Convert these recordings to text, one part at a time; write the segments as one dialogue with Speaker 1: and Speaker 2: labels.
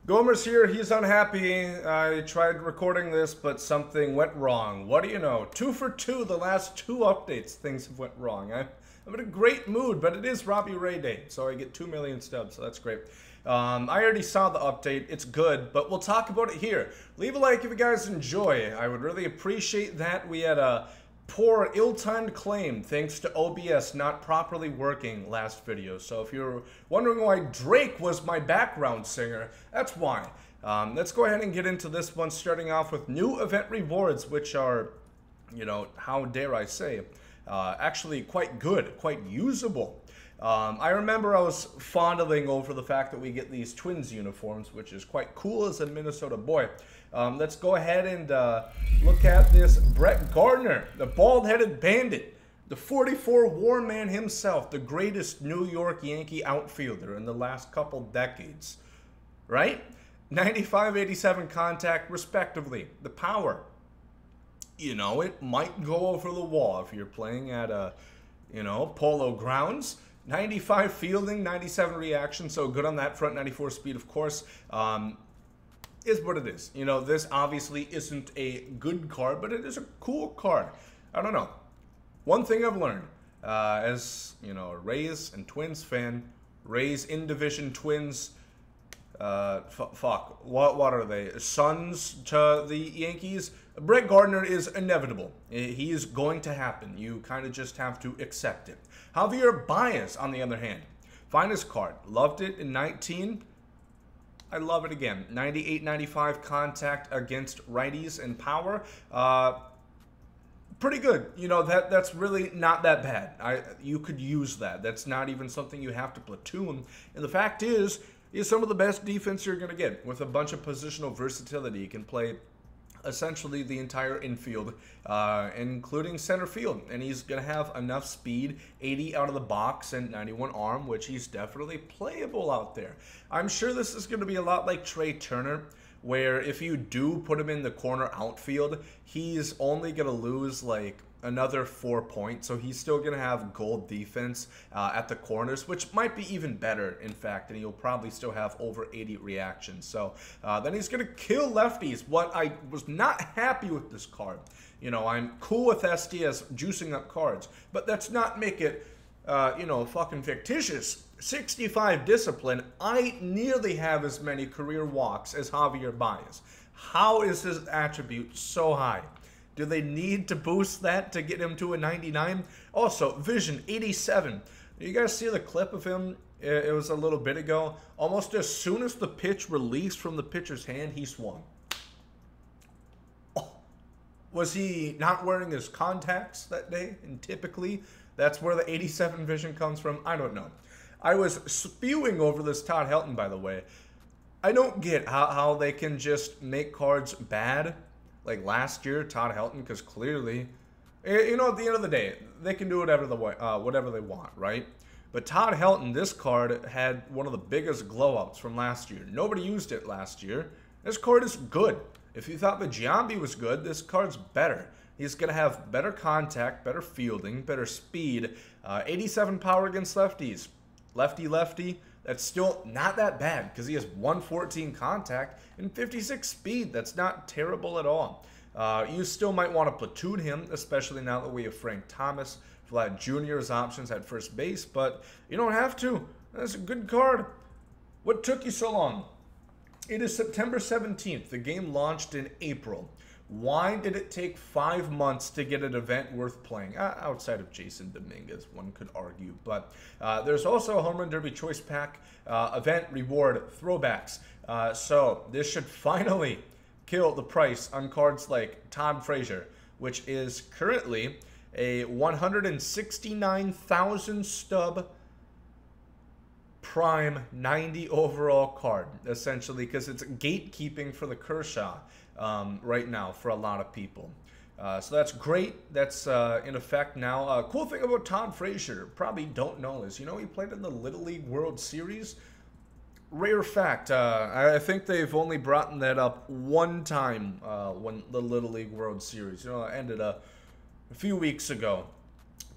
Speaker 1: Gomer's here. He's unhappy. I tried recording this, but something went wrong. What do you know? 2 for 2. The last 2 updates, things have went wrong. I'm in a great mood, but it is Robbie Ray Day, so I get 2 million stubs, so that's great. I already saw the update. It's good, but we'll talk about it here. Leave a like if you guys enjoy. I would really appreciate that. We had a poor, ill-timed claim thanks to OBS not properly working last video. So if you're wondering why Drake was my background singer, that's why. Let's go ahead and get into this one, starting off with new event rewards, which are, you know, how dare I say, actually quite good, quite usable. I remember I was fondling over the fact that we get these Twins uniforms, which is quite cool as a Minnesota boy. Let's go ahead and look at this Brett Gardner, the bald-headed bandit, the 44 war man himself, the greatest New York Yankee outfielder in the last couple decades, right? 95, 87 contact, respectively. The power, you know, it might go over the wall if you're playing at a, you know, Polo Grounds. 95 fielding, 97 reaction, so good on that front. 94 speed, of course, is what it is. You know, this obviously isn't a good card, but it is a cool card. I don't know. One thing I've learned, as, you know, a Rays and Twins fan, Rays in-division Twins, what are they? Sons to the Yankees? Brett Gardner is inevitable. He is going to happen. You kind of just have to accept it. Javier Baez, on the other hand, finest card. Loved it in 19. I love it again. 98, 95 contact against righties and power. Pretty good. You know, that's really not that bad. You could use that. That's not even something you have to platoon. And the fact is some of the best defense you're going to get with a bunch of positional versatility. You can play essentially the entire infield, including center field, and he's going to have enough speed, 80 out of the box and 91 arm, which he's definitely playable out there. I'm sure this is going to be a lot like Trey Turner, where if you do put him in the corner outfield, he's only going to lose like another 4 points, so he's still going to have gold defense at the corners, which might be even better, in fact, and he'll probably still have over 80 reactions. So then he's going to kill lefties. What I was not happy with this card, you know, I'm cool with SDS juicing up cards, but that's not make it, you know, fucking fictitious. 65 discipline. I nearly have as many career walks as Javier Baez. How is his attribute so high? Do they need to boost that to get him to a 99? Also, vision, 87. You guys see the clip of him? It was a little bit ago. Almost as soon as the pitch released from the pitcher's hand, he swung. Oh. Was he not wearing his contacts that day? And typically, that's where the 87 vision comes from. I don't know. I was spewing over this Todd Helton, by the way. I don't get how they can just make cards bad. Like last year, Todd Helton, because clearly, you know, at the end of the day, they can do whatever they want, right? But Todd Helton, this card had one of the biggest glowouts from last year. Nobody used it last year. This card is good. If you thought the Giambi was good, this card's better. He's going to have better contact, better fielding, better speed, 87 power against lefties. Lefty-lefty. That's still not that bad because he has 114 contact and 56 speed. That's not terrible at all. You still might want to platoon him, especially now that we have Frank Thomas, Vlad Jr.'s options at first base, but you don't have to. That's a good card. What took you so long? It is September 17th. The game launched in April. Why did it take 5 months to get an event worth playing? Outside of Jason Dominguez, one could argue. But there's also a Homerun Derby Choice Pack event reward throwbacks. So this should finally kill the price on cards like Todd Frazier, which is currently a 169,000 stub prime 90 overall card, essentially, because it's gatekeeping for the Kershaw right now for a lot of people. So that's great. That's in effect now. Cool thing about Todd Frazier, probably don't know, is, you know, he played in the Little League World Series. Rare fact. I think they've only brought that up one time when the Little League World Series, you know, ended a few weeks ago.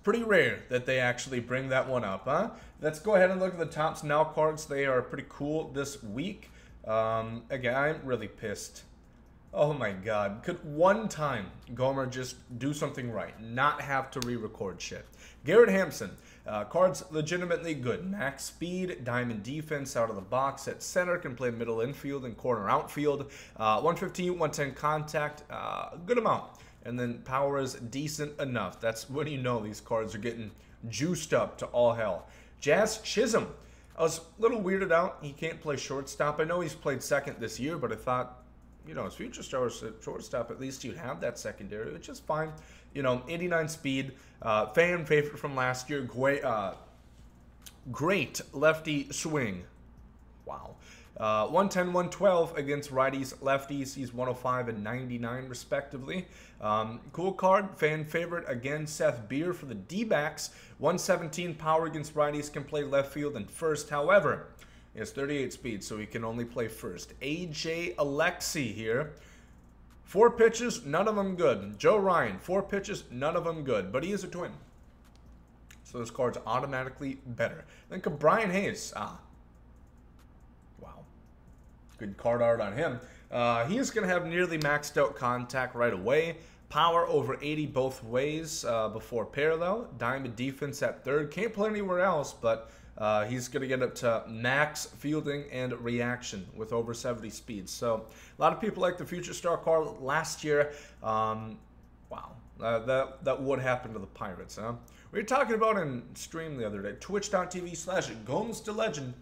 Speaker 1: Pretty rare that they actually bring that one up, huh? Let's go ahead and look at the Topps Now cards. They are pretty cool this week. Again, I'm really pissed. Oh my god. Could one time Gomer just do something right? Not have to re-record shit. Garrett Hampson. Cards legitimately good. Max speed, diamond defense out of the box at center. Can play middle infield and corner outfield. 115, 110 contact. Good amount. And then power is decent enough. That's when you know these cards are getting juiced up to all hell. Jazz Chisholm. I was a little weirded out. He can't play shortstop. I know he's played second this year, but I thought, you know, as future stars at shortstop, at least you'd have that secondary, which is fine. You know, 89 speed, fan favorite from last year. Great lefty swing. Wow. 110, 112 against righties, lefties. He's 105 and 99 respectively. Cool card, fan favorite. Again, Seth Beer for the D-backs. 117 power against righties, can play left field and first. However, he has 38 speed, so he can only play first. AJ Alexi here. 4 pitches, none of them good. Joe Ryan, 4 pitches, none of them good. But he is a twin, so this card's automatically better. Then Brian Hayes. Wow. Good card art on him. He is going to have nearly maxed out contact right away. Power over 80 both ways before parallel. Diamond defense at third. Can't play anywhere else, but he's going to get up to max fielding and reaction with over 70 speed. So a lot of people like the Future Star card last year. Wow. That would happen to the Pirates, huh? We were talking about in stream the other day. Twitch.tv/GomesDaLegend.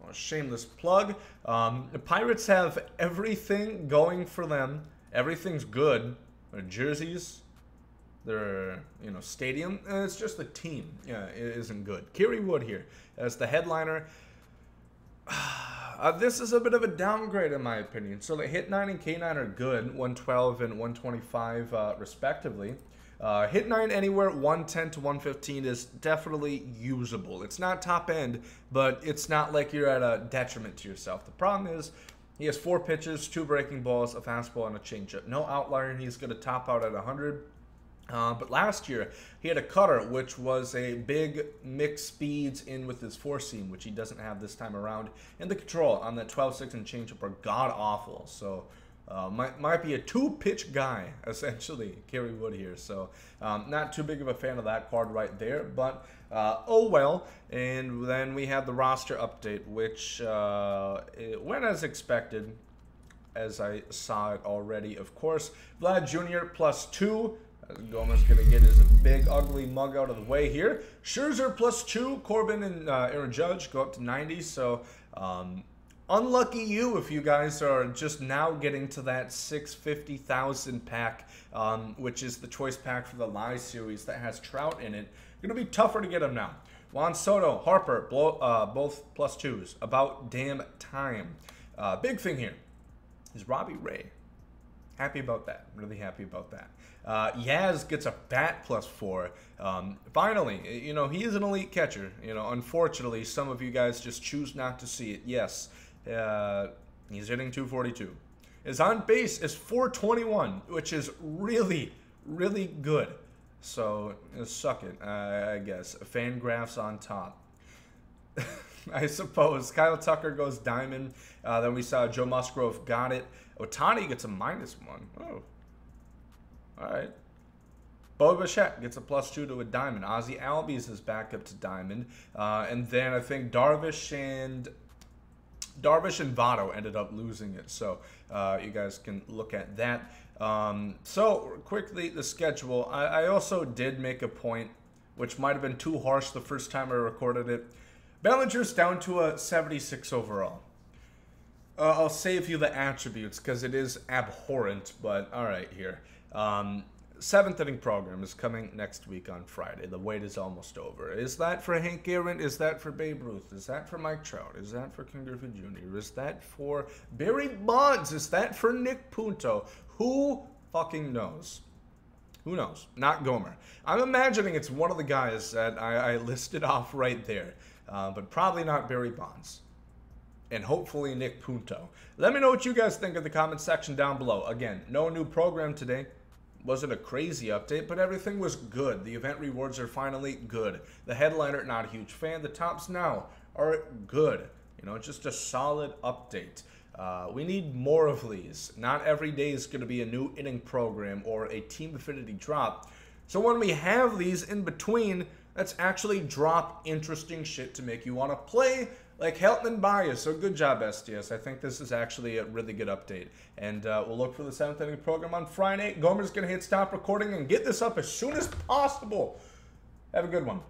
Speaker 1: A shameless plug. The Pirates have everything going for them. Everything's good. Their jerseys, their stadium. It's just the team. Yeah, it isn't good. Kerry Wood here as the headliner. This is a bit of a downgrade in my opinion. So the Hit 9 and K9 are good, 112 and 125 respectively. Hit 9 anywhere 110 to 115 is definitely usable. It's not top end, but it's not like you're at a detriment to yourself. The problem is he has 4 pitches, 2 breaking balls, a fastball, and a changeup. No outlier, and he's going to top out at 100. But last year, he had a cutter, which was a big mix speeds in with his 4-seam, which he doesn't have this time around. And the control on that 12-6 and changeup are god-awful. So might be a 2-pitch guy, essentially, Kerry Wood here. So not too big of a fan of that card right there. But oh well. And then we have the roster update, which it went as expected, as I saw it already, of course. Vlad Jr. +2. Gomer's going to get his big, ugly mug out of the way here. Scherzer +2. Corbin and Aaron Judge go up to 90. So, unlucky you if you guys are just now getting to that 650,000 pack, which is the choice pack for the Live series that has Trout in it. Going to be tougher to get them now. Juan Soto, Harper, both +2s. About damn time. Big thing here is Robbie Ray. Happy about that. Really happy about that. Yaz gets a bat +4. Finally, he is an elite catcher. Unfortunately, some of you guys just choose not to see it. Yes, he's hitting 242. His on base is 421, which is really, really good. So, suck it, I guess. Fangraphs on top. I suppose. Kyle Tucker goes diamond. Then we saw Joe Musgrove got it. Ohtani gets a -1. Oh. All right. Bo Bichette gets a +2 to a diamond. Ozzie Albies is back up to diamond. And then I think Darvish and Votto ended up losing it. So you guys can look at that. So quickly, the schedule. I also did make a point, which might have been too harsh the first time I recorded it. Bellinger's down to a 76 overall. I'll save you the attributes because it is abhorrent, but all right here. 7th inning program is coming next week on Friday. The wait is almost over. Is that for Hank Aaron? Is that for Babe Ruth? Is that for Mike Trout? Is that for Ken Griffey Jr.? Is that for Barry Bonds? Is that for Nick Punto? Who fucking knows? Who knows? Not Gomer. I'm imagining it's one of the guys that I listed off right there, but probably not Barry Bonds. And hopefully Nick Punto. Let me know what you guys think in the comment section down below. Again, no new program today. Wasn't a crazy update, but everything was good. The event rewards are finally good. The headliner, not a huge fan. The tops now are good. You know, just a solid update. We need more of these. Not every day is going to be a new inning program or a team affinity drop. So when we have these in between, let's actually drop interesting shit to make you want to play, like Helton and Baez. So good job, STS. I think this is actually a really good update. And we'll look for the 7th inning program on Friday. Gomer's going to hit stop recording and get this up as soon as possible. Have a good one.